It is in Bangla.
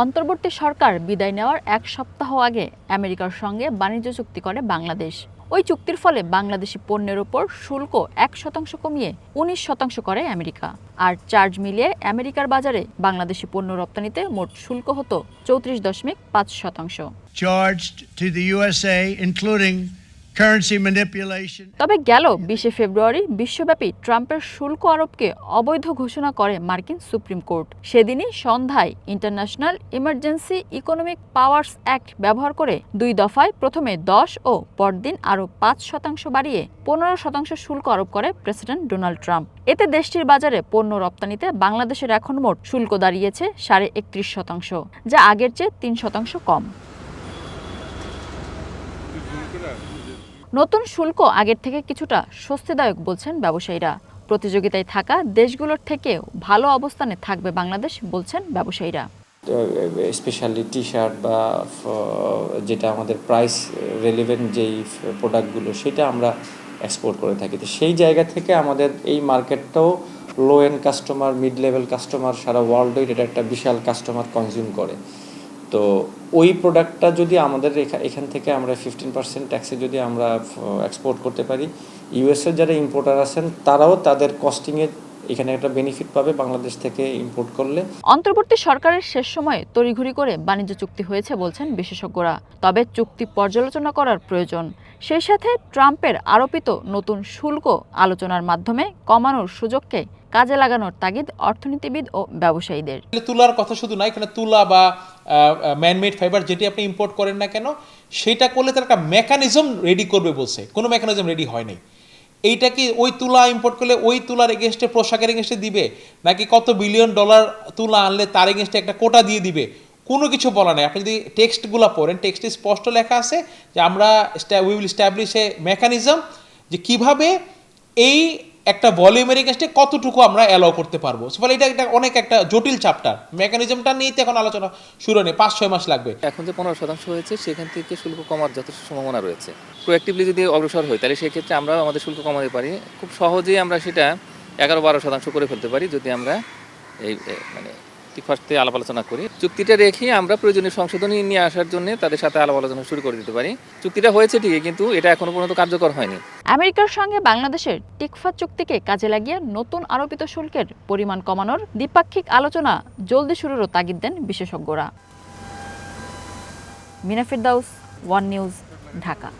অন্তর্বর্তী সরকার বিদায় নেওয়ার এক সপ্তাহ আগে আমেরিকার সঙ্গে বাণিজ্য চুক্তি করে বাংলাদেশ। ওই চুক্তির ফলে বাংলাদেশি পণ্যের ওপর শুল্ক ১% কমিয়ে ১৯% করে আমেরিকা। আর চার্জ মিলিয়ে আমেরিকার বাজারে বাংলাদেশি পণ্য রপ্তানিতে মোট শুল্ক হতো ৩৪.৫%। Charged to the USA, including currency manipulation. তবে গেল ২০ ফেব্রুয়ারি বিশ্বব্যাপী ট্রাম্পের শুল্ক আরোপকে অবৈধ ঘোষণা করে মার্কিন সুপ্রিম কোর্ট। সেদিনই সন্ধ্যায় international emergency economic powers act ব্যবহার করে ২ দফায় প্রথমে ১০ ও পরদিন আরও ৫% বাড়িয়ে ১৫% শুল্ক আরোপ করে প্রেসিডেন্ট ডোনাল্ড ট্রাম্প। এতে দেশটির বাজারে পণ্য রপ্তানিতে বাংলাদেশের এখন মোট শুল্ক দাঁড়িয়েছে ৩১.৫%, যা আগের চেয়ে ৩% কম। নতুন শুল্ক আগের থেকে কিছুটা স্বস্তিদায়ক বলছেন ব্যবসায়ীরা। প্রতিযোগিতায় থাকা দেশগুলোর থেকেও ভালো অবস্থানে থাকবে বাংলাদেশ বলছেন ব্যবসায়ীরা। স্পেশালি টি শার্ট বা যেটা আমাদের প্রাইস রেলিভেন্ট যেই প্রোডাক্টগুলো সেটা আমরা এক্সপোর্ট করে থাকি। তো সেই জায়গা থেকে আমাদের এই মার্কেটটাও low end customer, mid level customer সারা ওয়ার্ল্ডে এটা একটা বিশাল কাস্টমার কনজিউম করে। তো ওই প্রোডাক্টটা যদি আমাদের এখান থেকে আমরা 15% ট্যাক্সে যদি আমরা এক্সপোর্ট করতে পারি, ইউএসের যারা ইম্পোর্টার আছেন তারাও তাদের কস্টিংয়ে এখানে একটা বেনিফিট পাবে বাংলাদেশ থেকে ইম্পোর্ট করলে। অন্তর্বর্তী সরকারের শেষ সময়ে তড়িঘড়ি করে বাণিজ্য চুক্তি হয়েছে বলছেন বিশেষজ্ঞরা। তবে চুক্তি পর্যালোচনা করার প্রয়োজন। সেই সাথে ট্রাম্পের আরোপিত নতুন শুল্ক আলোচনার মাধ্যমে কমানোর সুযোগকে কাজে লাগানোর তাগিদ অর্থনীতিবিদ ও ব্যবসায়ীদের। তুলার কথা শুধু নয়, এখানে তুলা বা ম্যানমেড ফাইবার যেটি আপনি ইম্পোর্ট করেন না কেন, সেটা করলে তার একটা মেকানিজম রেডি করবে বলছে। কোনো মেকানিজম রেডি হয় নাই। এইটা কি ওই তুলা ইম্পোর্ট করলে ওই তুলার এগেনস্টে, পোশাকের এগেনস্টে দিবে, নাকি কত বিলিয়ন ডলার তুলা আনলে তার এগেনস্টে একটা কোটা দিয়ে দিবে? কোনো কিছু বলা নেই। আপনি যদি টেক্সটগুলো পড়েন, টেক্সটে স্পষ্ট লেখা আছে যে আমরা we will establish a mechanism, যে কিভাবে এই একটা ভলিউমের এগেনস্টে কতটুকু আমরা অ্যালাউ করতে পারবো। ফলে এটা অনেক একটা জটিল চ্যাপ্টার। মেকানিজমটা নিয়ে এখন আলোচনা শুরু নেই, 5-6 মাস লাগবে। এখন যে 15% হয়েছে সেখান থেকে শুল্ক কমার যথেষ্ট সম্ভাবনা রয়েছে। প্রোঅ্যাক্টিভলি যদি অগ্রসর হয় তাহলে সেক্ষেত্রে আমরা আমাদের শুল্ক কমাতে পারি। খুব সহজেই আমরা সেটা 11-12% করে ফেলতে পারি যদি আমরা এই মানে টিকফাস্টে আলাপ আলোচনা করি। চুক্তিটা রেখে আমরা প্রয়োজনীয় সংশোধনী নিয়ে আসার জন্য তাদের সাথে আলাপ আলোচনা শুরু করে দিতে পারি। চুক্তিটা হয়েছে ঠিকই, কিন্তু এটা এখনো পর্যন্ত কার্যকর হয়নি। আমেরিকার সঙ্গে বাংলাদেশের টিকফা চুক্তিকে কাজে লাগিয়ে নতুন আরোপিত শুল্কের পরিমাণ কমানোর দ্বিপাক্ষিক আলোচনা জলদি শুরুরও তাগিদ দেন বিশেষজ্ঞরা। মিনা ফেরদাউস, ওয়ান নিউজ, ঢাকা।